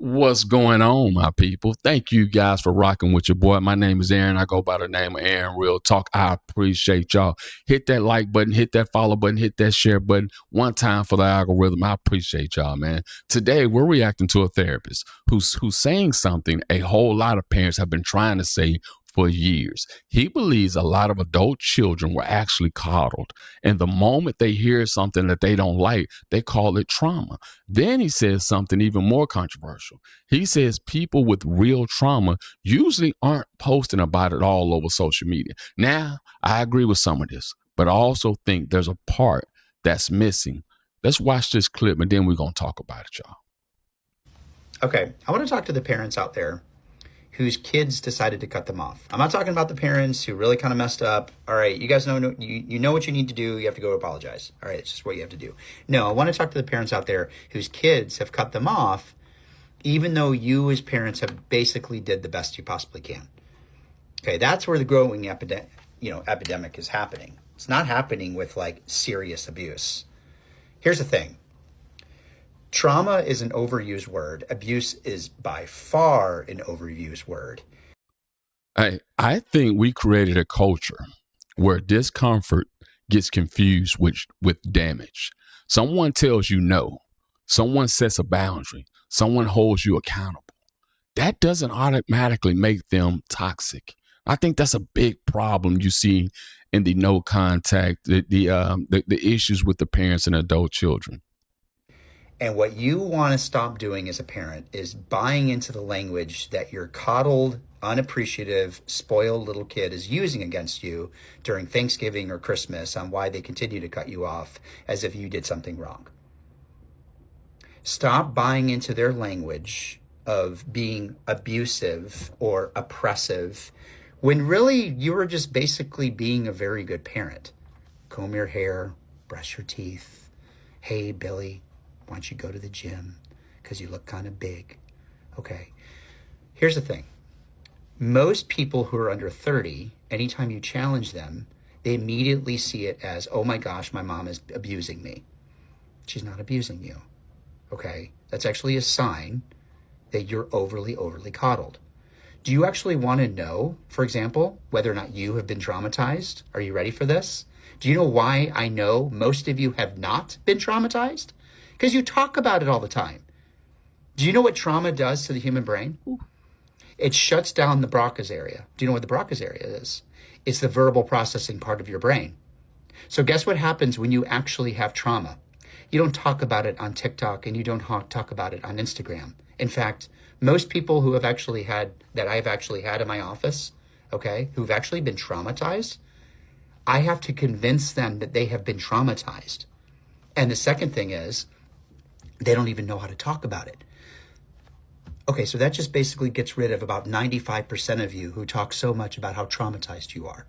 What's going on, my people? Thank you guys for rocking with your boy. My name is Aaron. I go by the name of Aaron Real Talk. I appreciate y'all. Hit that like button, hit that follow button, hit that share button one time for the algorithm. I appreciate y'all, man. Today, we're reacting to a therapist who's saying something a whole lot of parents have been trying to say for years. He believes a lot of adult children were actually coddled. And the moment they hear something that they don't like, they call it trauma. Then he says something even more controversial. He says people with real trauma usually aren't posting about it all over social media. Now, I agree with some of this, but I also think there's a part that's missing. Let's watch this clip and then we're going to talk about it, y'all. Okay, I want to talk to the parents out there whose kids decided to cut them off. I'm not talking about the parents who really kind of messed up. All right, you guys know you know what you need to do. You have to go apologize. All right, it's just what you have to do. No, I want to talk to the parents out there whose kids have cut them off, even though you as parents have basically did the best you possibly can. Okay, that's where the growing epidemic is happening. It's not happening with like serious abuse. Here's the thing. Trauma is an overused word. Abuse is by far an overused word. I think we created a culture where discomfort gets confused with damage. Someone tells you no. Someone sets a boundary. Someone holds you accountable. That doesn't automatically make them toxic. I think that's a big problem you see in the no contact, the issues with the parents and adult children. And what you want to stop doing as a parent is buying into the language that your coddled, unappreciative, spoiled little kid is using against you during Thanksgiving or Christmas on why they continue to cut you off as if you did something wrong. Stop buying into their language of being abusive or oppressive when really you were just basically being a very good parent. Comb your hair, brush your teeth. Hey, Billy, why don't you go to the gym? Because you look kind of big. Okay. Here's the thing. Most people who are under 30, anytime you challenge them, they immediately see it as, oh my gosh, my mom is abusing me. She's not abusing you. Okay. That's actually a sign that you're overly coddled. Do you actually want to know, for example, whether or not you have been traumatized? Are you ready for this? Do you know why I know most of you have not been traumatized? Because you talk about it all the time. Do you know what trauma does to the human brain? It shuts down the Broca's area. Do you know what the Broca's area is? It's the verbal processing part of your brain. So guess what happens when you actually have trauma? You don't talk about it on TikTok and you don't talk about it on Instagram. In fact, most people who have actually had, that I've actually had in my office, okay, who've actually been traumatized, I have to convince them that they have been traumatized. And the second thing is, they don't even know how to talk about it. Okay, so that just basically gets rid of about 95% of you who talk so much about how traumatized you are.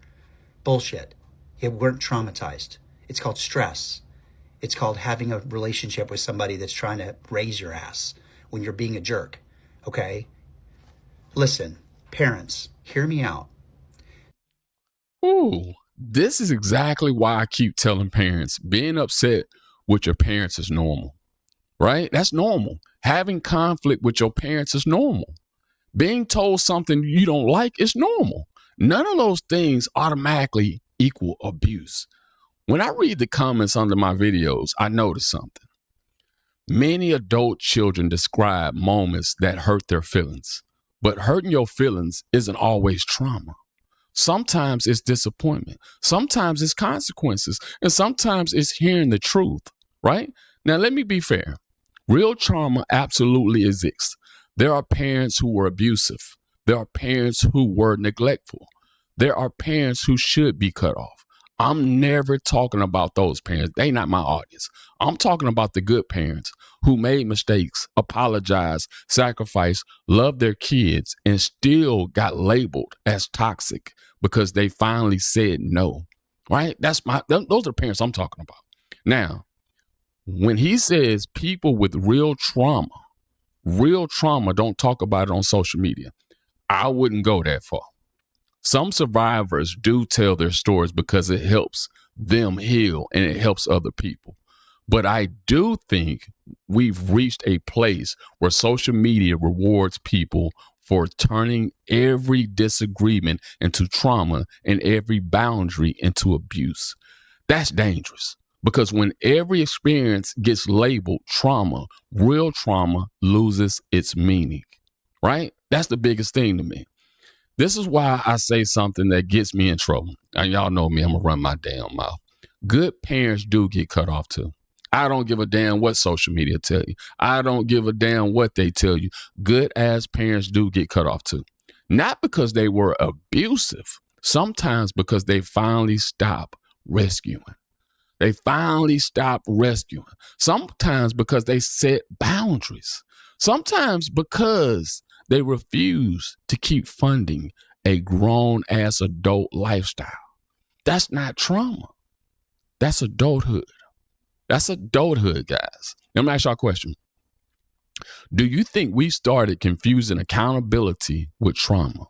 Bullshit. You weren't traumatized. It's called stress. It's called having a relationship with somebody that's trying to raise your ass when you're being a jerk, okay? Listen, parents, hear me out. Ooh, this is exactly why I keep telling parents, being upset with your parents is normal. Right? That's normal. Having conflict with your parents is normal. Being told something you don't like is normal. None of those things automatically equal abuse. When I read the comments under my videos, I notice something. Many adult children describe moments that hurt their feelings, but hurting your feelings isn't always trauma. Sometimes it's disappointment. Sometimes it's consequences. And sometimes it's hearing the truth, right? Now, let me be fair. Real trauma absolutely exists. There are parents who were abusive. There are parents who were neglectful. There are parents who should be cut off. I'm never talking about those parents. They're not my audience. I'm talking about the good parents who made mistakes, apologized, sacrificed, loved their kids, and still got labeled as toxic because they finally said no. Right? Those are the parents I'm talking about. Now, when he says people with real trauma don't talk about it on social media, I wouldn't go that far. Some survivors do tell their stories because it helps them heal and it helps other people. But I do think we've reached a place where social media rewards people for turning every disagreement into trauma and every boundary into abuse. That's dangerous because when every experience gets labeled trauma, real trauma loses its meaning, right? That's the biggest thing to me. This is why I say something that gets me in trouble. And y'all know me, I'm going to run my damn mouth. Good parents do get cut off too. I don't give a damn what social media tell you. I don't give a damn what they tell you. Good ass parents do get cut off too. Not because they were abusive, sometimes because they finally stop rescuing. They finally stop rescuing. Sometimes because they set boundaries. Sometimes because they refuse to keep funding a grown ass adult lifestyle. That's not trauma. That's adulthood. That's adulthood, guys. Let me ask y'all a question. Do you think we started confusing accountability with trauma?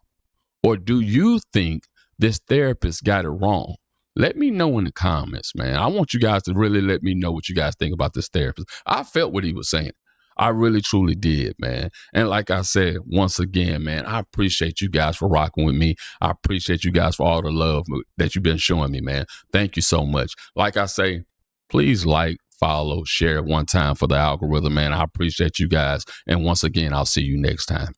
Or do you think this therapist got it wrong? Let me know in the comments, man. I want you guys to really let me know what you guys think about this therapist. I felt what he was saying. I really, truly did, man. And like I said, once again, man, I appreciate you guys for rocking with me. I appreciate you guys for all the love that you've been showing me, man. Thank you so much. Like I say, please like, follow, share one time for the algorithm, man. I appreciate you guys. And once again, I'll see you next time.